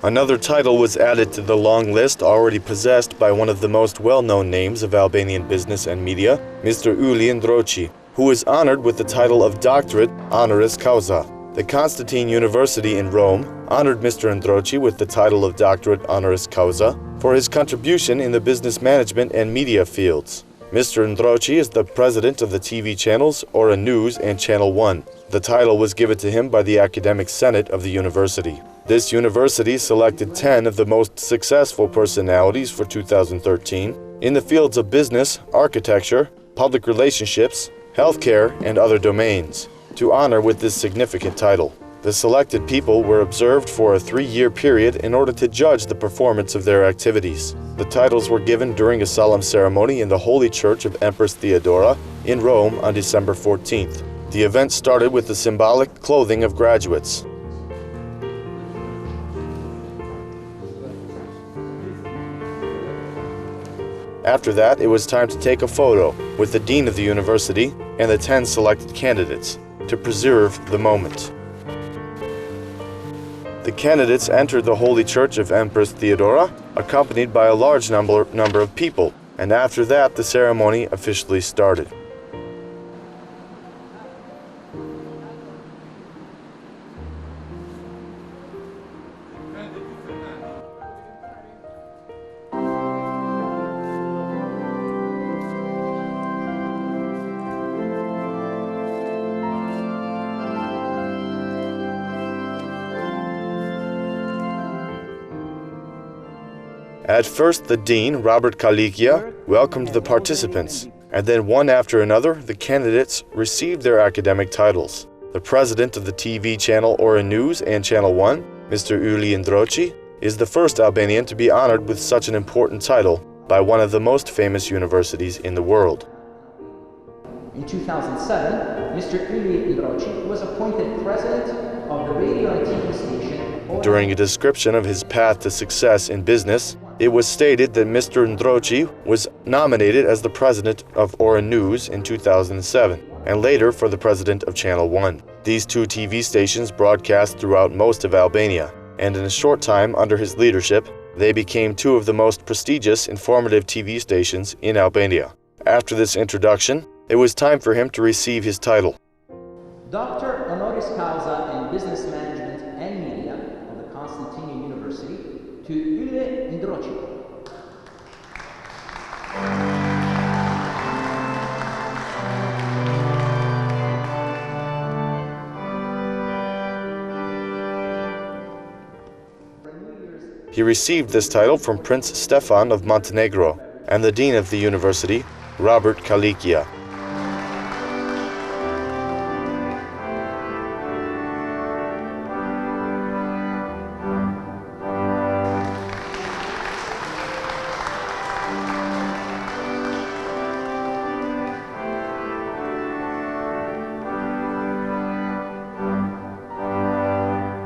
Another title was added to the long list already possessed by one of the most well-known names of Albanian business and media, Mr. Ylli Ndroqi, who is honored with the title of Doctorate Honoris Causa. The Constantine University in Rome honored Mr. Ndroqi with the title of Doctorate Honoris Causa for his contribution in the business management and media fields. Mr. Ndroqi is the president of the TV channels Ora News and Channel 1. The title was given to him by the Academic Senate of the university. This university selected 10 of the most successful personalities for 2013 in the fields of business, architecture, public relationships, healthcare, and other domains to honor with this significant title. The selected people were observed for a 3-year period in order to judge the performance of their activities. The titles were given during a solemn ceremony in the Holy Church of Empress Theodora in Rome on December 14th. The event started with the symbolic clothing of graduates. After that, it was time to take a photo with the dean of the university and the 10 selected candidates to preserve the moment. The candidates entered the Holy Church of Empress Theodora, accompanied by a large number of people, and after that the ceremony officially started. At first, the dean, Robert Kalikia, welcomed the participants, and then one after another, the candidates received their academic titles. The president of the TV channel Ora News and Channel 1, Mr. Ylli Ndroqi, is the first Albanian to be honored with such an important title by one of the most famous universities in the world. In 2007, Mr. Ylli Ndroqi was appointed president of the radio and TV station. During a description of his path to success in business, it was stated that Mr. Ndroqi was nominated as the president of Ora News in 2007, and later for the president of Channel 1. These two TV stations broadcast throughout most of Albania, and in a short time under his leadership, they became two of the most prestigious informative TV stations in Albania. After this introduction, it was time for him to receive his title. Doctor Honoris Causa in Business Management and Media of the Constantine University to Ylli Ndroqi. He received this title from Prince Stefan of Montenegro and the dean of the university, Robert Kalikia.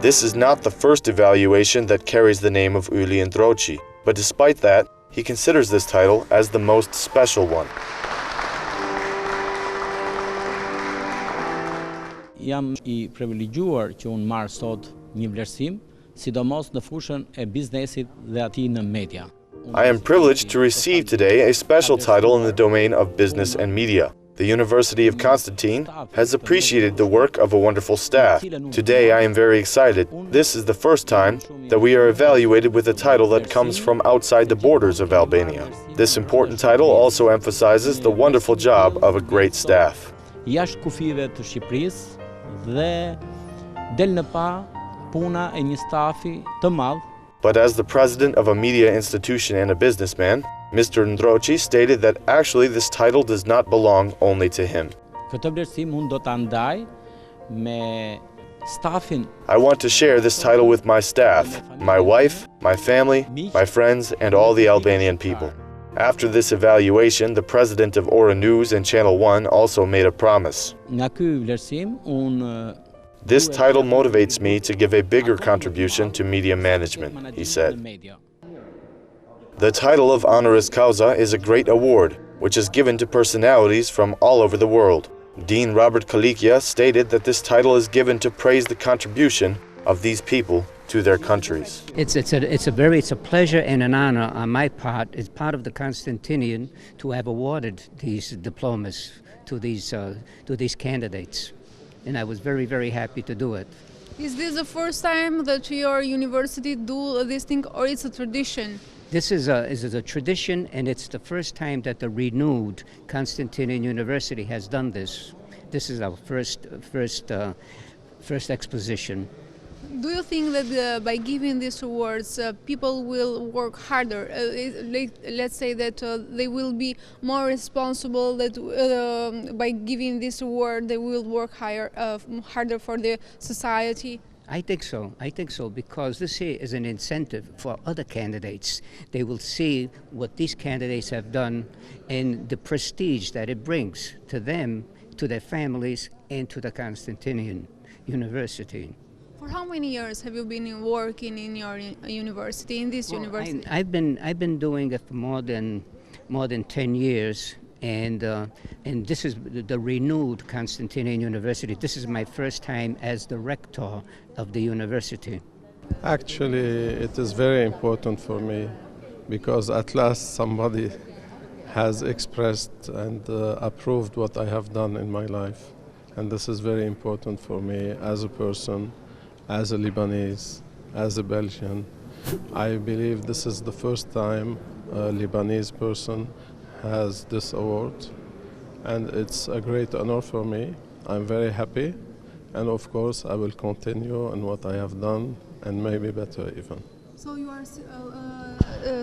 This is not the first evaluation that carries the name of Ylli Ndroqi, but despite that, he considers this title as the most special one. Jam I privilegjuar që unë marr sot një vlerësim, sidomos në fushën e biznesit dhe atij në media. I am privileged to receive today a special title in the domain of business and media. The University of Constantine has appreciated the work of a wonderful staff. Today I am very excited. This is the first time that we are evaluated with a title that comes from outside the borders of Albania. This important title also emphasizes the wonderful job of a great staff. Jashtë kufive të Shqipërisë dhe del në pa puna e një stafi të madh. But as the president of a media institution and a businessman, Mr. Ndroqi stated that actually this title does not belong only to him. Këtë vlerësim unë do ta ndaj me stafin. I want to share this title with my staff, my wife, my family, my friends, and all the Albanian people. After this evaluation, the president of Ora News and Channel 1 also made a promise. Nga ky vlerësim unë This title motivates me to give a bigger contribution to media management, he said. The title of Honoris Causa is a great award, which is given to personalities from all over the world. Dean Robert Kalikia stated that this title is given to praise the contribution of these people to their countries. It's a pleasure and an honor on my part, as part of the Constantinian, to have awarded these diplomas to these candidates, and I was very, very happy to do it. Is this the first time that your university do this thing, or it's a tradition? This is a tradition, and it's the first time that the renewed Constantinian University has done this. This is our first exposition. Do you think that by giving these awards, people will work harder? Let's say that they will be more responsible. That by giving this award, they will work harder for the society. I think so, because this here is an incentive for other candidates. They will see what these candidates have done and the prestige that it brings to them, to their families, and to the Constantinian University. For how many years have you been working in your university, in this university? I've been doing it for more than 10 years. And this is the renewed Constantinian University. This is my first time as the rector of the university. Actually, it is very important for me because at last somebody has expressed and approved what I have done in my life. And this is very important for me as a person, as a Lebanese, as a Belgian. I believe this is the first time a Lebanese person has this award, and it's a great honor for me. I'm very happy, and of course I will continue in what I have done and maybe better even. So you are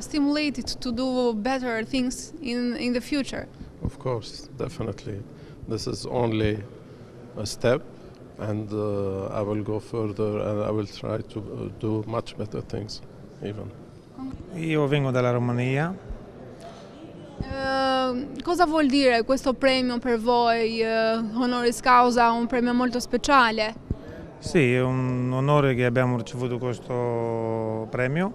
stimulated to do better things in the future? Of course, definitely. This is only a step, and I will go further and I will try to do much better things even. Io vengo dalla Romania. Cosa vuol dire questo premio per voi, Honoris Causa, un premio molto speciale? Sì, è un onore che abbiamo ricevuto questo premio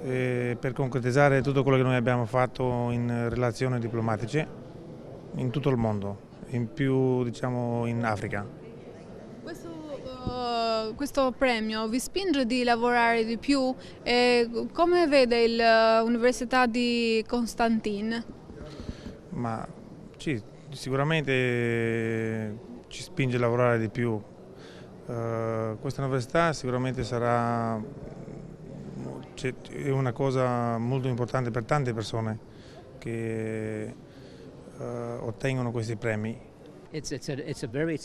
per concretizzare tutto quello che noi abbiamo fatto in relazioni diplomatiche in tutto il mondo, in più diciamo in Africa. Questo premio vi spinge di lavorare di più e come vede l'Università di Constantin? Ma sì, sicuramente ci spinge a lavorare di più. Questa università sicuramente sarà è una cosa molto importante per tante persone che ottengono questi premi. It's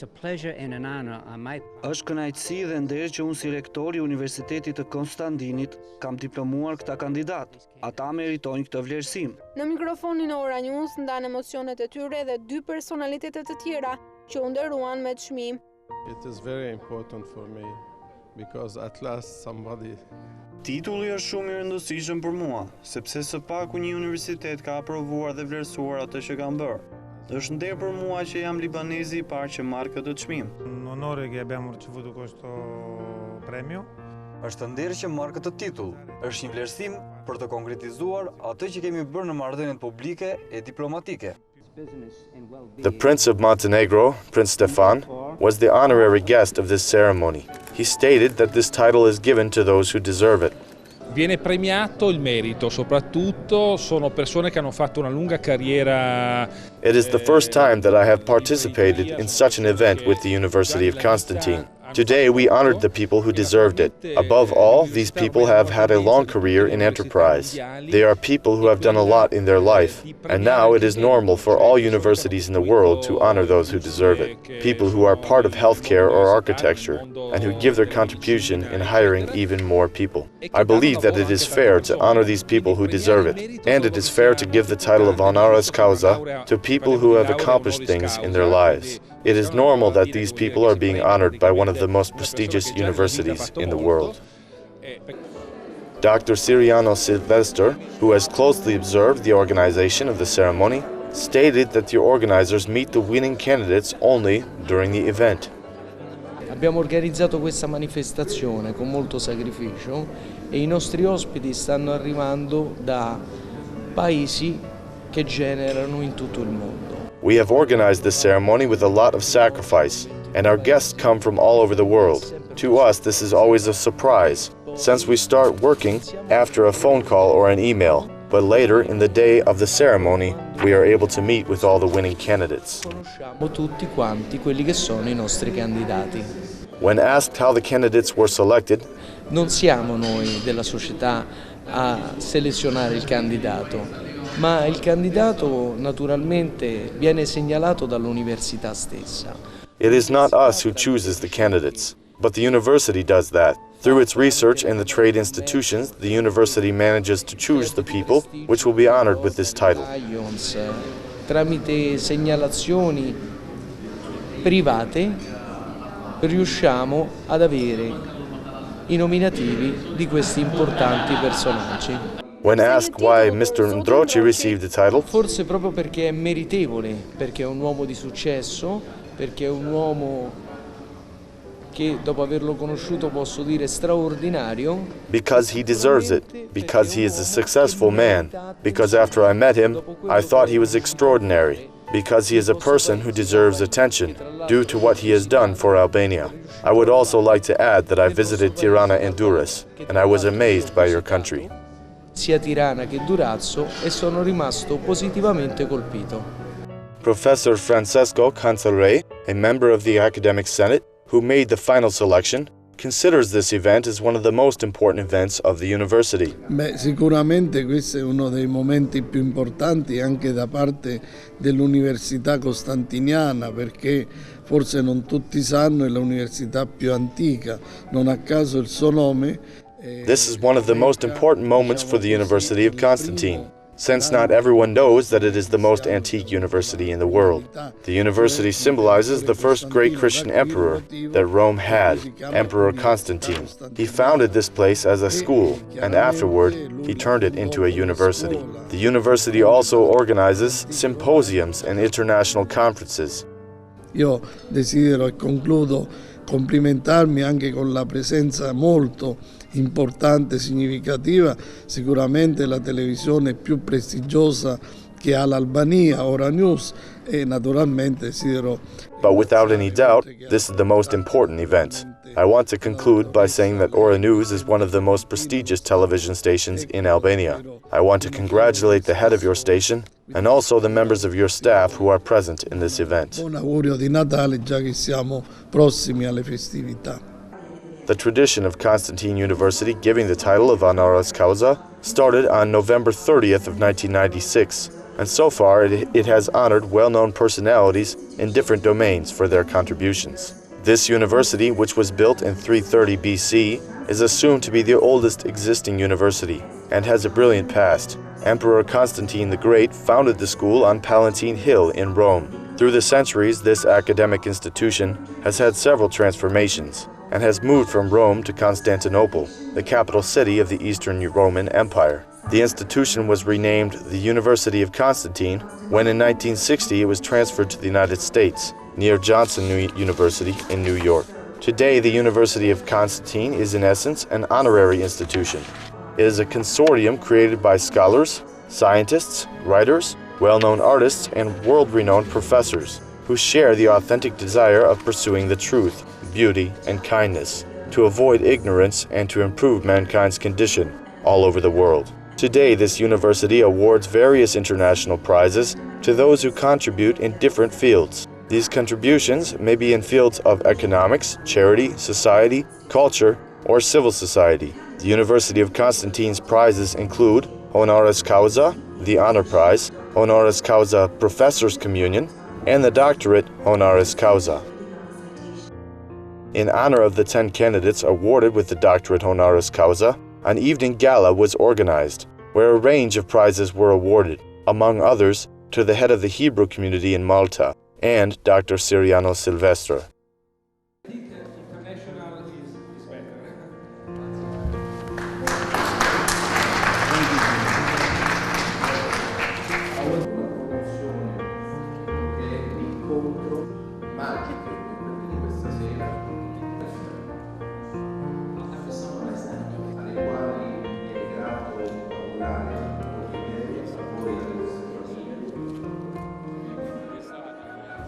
a pleasure and an honor on my part. Është kënaqësi dhe nder që unë si rektor i Universitetit të Konstantinit kam diplomuar këta kandidat. Ata meritojnë këtë vlerësim. Në mikrofonin e Ora News ndan emocionet e tyre dhe dy personalitete të tjera që u nderuan me çmim. It is very important for me because at last somebody. Titulli është shumë i rëndësishëm për mua, sepse së paku një universitet ka aprovuar dhe vlerësuar atë që kam bërë. Është nder për mua që jam libanezi I parë që marr këtë çmim. Un onore che abbiamo ricevuto questo premio. Është nder që marr këtë titull. Është një vlerësim për të konkretizuar atë që kemi bërë në marrëdhëniet publike e diplomatike. The Prince of Montenegro, Prince Stefan, was the honorary guest of this ceremony. He stated that this title is given to those who deserve it. Viene premiato il merito, soprattutto sono persone che hanno fatto una lunga carriera. It is the first time that I have participated in such an event with the University of Constantine. Today we honored the people who deserved it. Above all, these people have had a long career in enterprise. They are people who have done a lot in their life, and now it is normal for all universities in the world to honor those who deserve it. People who are part of healthcare or architecture, and who give their contribution in hiring even more people. I believe that it is fair to honor these people who deserve it, and it is fair to give the title of Honoris Causa to people who have accomplished things in their lives. It is normal that these people are being honored by one of the most prestigious universities in the world. Dr. Siriano Silvester, who has closely observed the organization of the ceremony, stated that the organizers meet the winning candidates only during the event. Abbiamo organizzato questa manifestazione con molto sacrificio e I nostri ospiti stanno arrivando da paesi che generano in tutto il mondo. We have organized this ceremony with a lot of sacrifice. and our guests come from all over the world. To us, this is always a surprise, since we start working after a phone call or an email, but later in the day of the ceremony, we are able to meet with all the winning candidates. Conosciamo tutti quanti quelli che sono I nostri candidati. When asked how the candidates were selected, Non siamo noi della società a selezionare il candidato, ma il candidato naturalmente viene segnalato dall'università stessa. it is not us who chooses the candidates, but the university does that. Through its research and the trade institutions, the university manages to choose the people which will be honored with this title. Tramite segnalazioni private riusciamo ad avere I nominativi di questi importanti personaggi. When asked why Mr. Ndroqi received the title, Forse proprio perché è meritevole, perché è un uomo di successo, perché è un uomo che dopo averlo conosciuto posso dire straordinario. because he deserves it, because he is a successful man, because after I met him, I thought he was extraordinary, because he is a person who deserves attention due to what he has done for Albania. I would also like to add that I visited Tirana and Durrës, and I was amazed by your country. Sia Tirana che Durazzo e sono rimasto positivamente colpito. Professor Francesco Cancelrey, a member of the Academic Senate, who made the final selection, considers this event as one of the most important events of the university. Sicuramente questo è uno dei momenti più importanti anche da parte dell'Università Costantiniana, perché forse non tutti sanno è l'università più antica, non a caso il suo nome. This is one of the most important moments for the University of Constantine, since not everyone knows that it is the most antique university in the world. The university symbolizes the first great Christian emperor that Rome had, Emperor Constantine. He founded this place as a school, and afterward, he turned it into a university. The university also organizes symposiums and international conferences. Io desidero e concludo complimentarmi anche con la presenza molto importante e significativa, sicuramente la televisione più prestigiosa che ha l'Albania, Ora News, e naturalmente desidero. But without any doubt, this is the most important event. I want to conclude by saying that Ora News is one of the most prestigious television stations in Albania. I want to congratulate the head of your station and also the members of your staff who are present in this event. Buon augurio di Natale, già che siamo prossimi alle festività. The tradition of Constantine University giving the title of Honoris Causa started on November 30th of 1996, and so far it has honored well-known personalities in different domains for their contributions. This university, which was built in 330 BC, is assumed to be the oldest existing university and has a brilliant past. Emperor Constantine the Great founded the school on Palatine Hill in Rome. Through the centuries, this academic institution has had several transformations and has moved from Rome to Constantinople, the capital city of the Eastern Roman Empire. The institution was renamed the University of Constantine when in 1960 it was transferred to the United States, near Johnson University in New York. Today, the University of Constantine is in essence an honorary institution. It is a consortium created by scholars, scientists, writers, well-known artists, and world-renowned professors who share the authentic desire of pursuing the truth, beauty, and kindness, to avoid ignorance and to improve mankind's condition all over the world. Today, this university awards various international prizes to those who contribute in different fields. These contributions may be in fields of economics, charity, society, culture, or civil society. The University of Constantine's prizes include Honoris Causa, the Honor Prize, Honoris Causa Professor's Communion, and the Doctorate Honoris Causa. In honor of the 10 candidates awarded with the Doctorate Honoris Causa, an evening gala was organized, where a range of prizes were awarded, among others, to the head of the Hebrew community in Malta and Dr. Siriano Silvestre.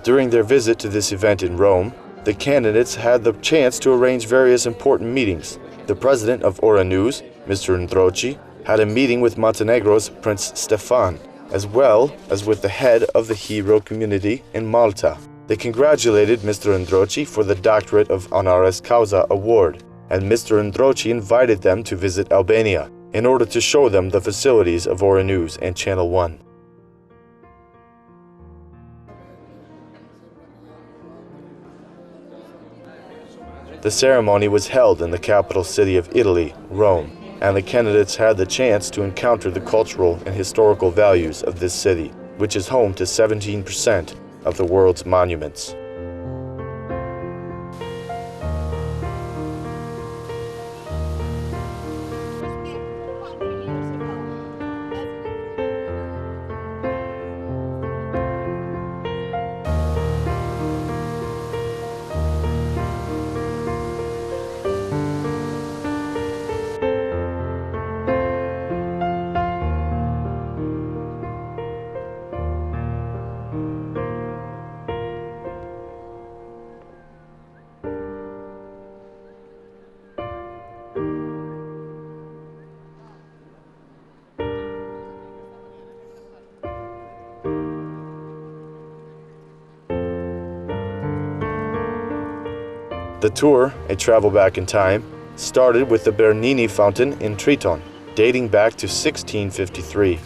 During their visit to this event in Rome, the candidates had the chance to arrange various important meetings. The president of Ora News, Mr. Ndroqi, had a meeting with Montenegro's Prince Stefan, as well as with the head of the Hebrew community in Malta. They congratulated Mr. Ndroqi for the doctorate of Honoris Causa award, and Mr. Ndroqi invited them to visit Albania in order to show them the facilities of Ora News and Channel 1. The ceremony was held in the capital city of Italy, Rome, and the candidates had the chance to encounter the cultural and historical values of this city, which is home to 17% of the world's monuments. The tour, a travel back in time, started with the Bernini fountain in Triton, dating back to 1653.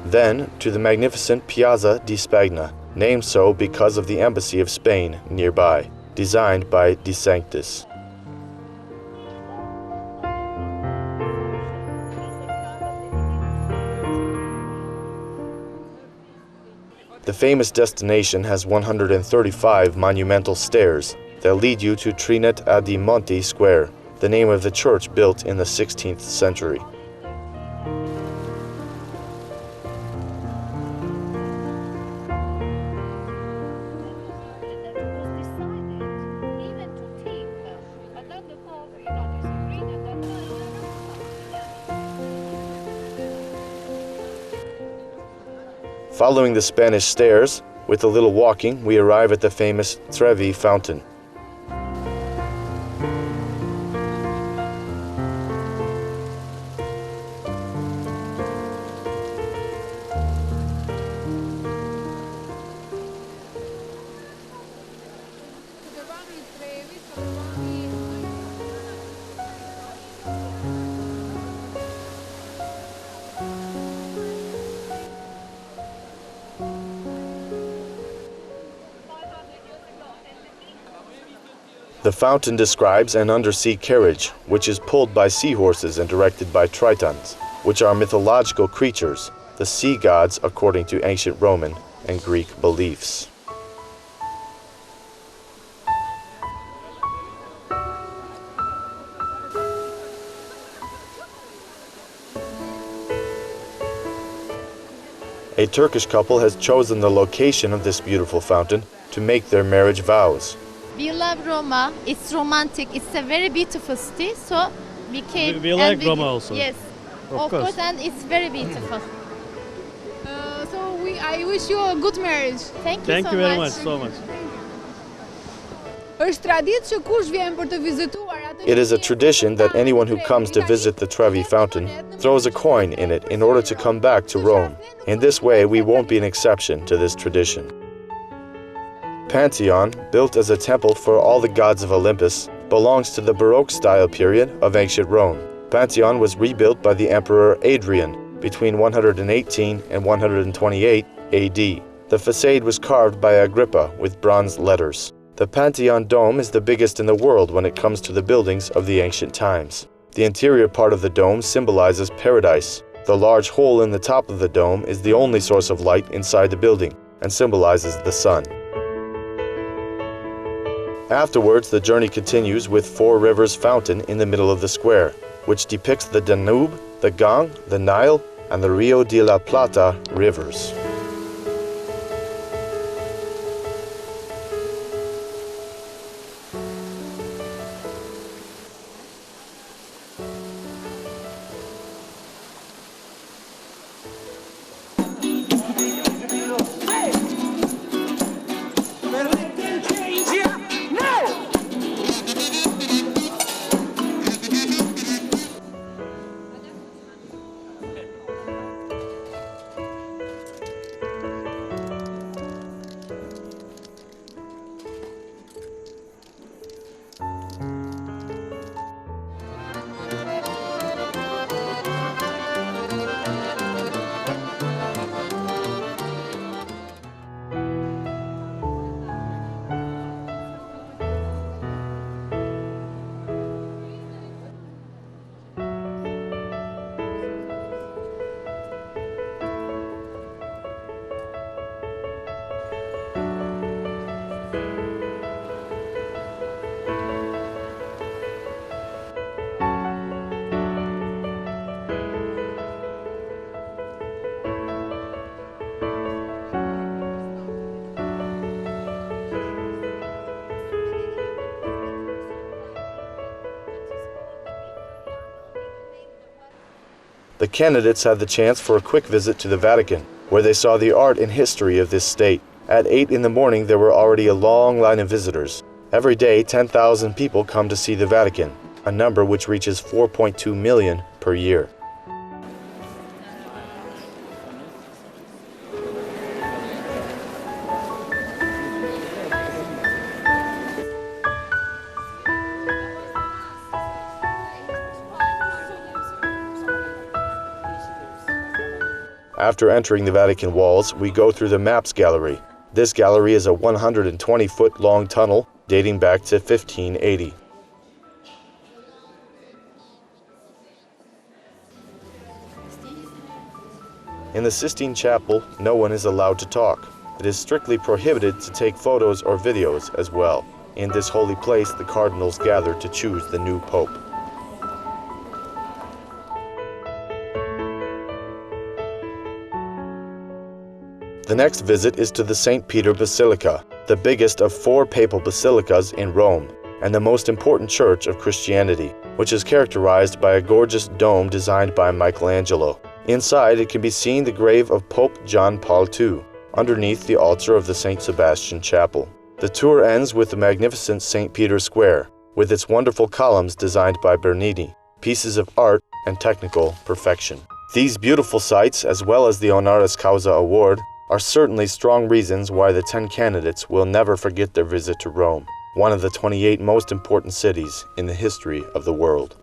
Then to the magnificent Piazza di Spagna, named so because of the embassy of Spain nearby, designed by De Sanctis. The famous destination has 135 monumental stairs that lead you to Trinet Adi Monti Square, the name of the church built in the 16th century. Following the Spanish stairs, with a little walking, we arrive at the famous Trevi fountain. The fountain describes an undersea carriage, which is pulled by seahorses and directed by tritons, which are mythological creatures, the sea gods according to ancient Roman and Greek beliefs. A Turkish couple has chosen the location of this beautiful fountain to make their marriage vows. We love Roma. It's romantic. It's a very beautiful city. So we came. We like Roma also. Yes, of course, and it's very beautiful. I wish you a good marriage. Thank you very much. So much. It is a tradition that anyone who comes to visit the Trevi fountain throws a coin in it in order to come back to Rome. In this way, we won't be an exception to this tradition. Pantheon, built as a temple for all the gods of Olympus, belongs to the Baroque style period of ancient Rome. Pantheon was rebuilt by the Emperor Adrian between 118 and 128 AD. The facade was carved by Agrippa with bronze letters. The Pantheon dome is the biggest in the world when it comes to the buildings of the ancient times. The interior part of the dome symbolizes paradise. The large hole in the top of the dome is the only source of light inside the building and symbolizes the sun. Afterwards, the journey continues with Four Rivers Fountain in the middle of the square, which depicts the Danube, the Gang, the Nile, and the Rio de la Plata rivers. The candidates had the chance for a quick visit to the Vatican, where they saw the art and history of this state. At 8 in the morning, there were already a long line of visitors. Every day, 10,000 people come to see the Vatican, a number which reaches 4.2 million per year. After entering the Vatican walls, we go through the Maps Gallery. This gallery is a 120-foot-long tunnel dating back to 1580. In the Sistine Chapel, no one is allowed to talk. It is strictly prohibited to take photos or videos as well. In this holy place, the cardinals gather to choose the new pope. The next visit is to the St. Peter Basilica, the biggest of 4 papal basilicas in Rome, and the most important church of Christianity, which is characterized by a gorgeous dome designed by Michelangelo. Inside, it can be seen the grave of Pope John Paul II, underneath the altar of the St. Sebastian Chapel. The tour ends with the magnificent St. Peter's Square, with its wonderful columns designed by Bernini, pieces of art and technical perfection. These beautiful sights, as well as the Honoris Causa award, are certainly strong reasons why the 10 candidates will never forget their visit to Rome, one of the 28 most important cities in the history of the world.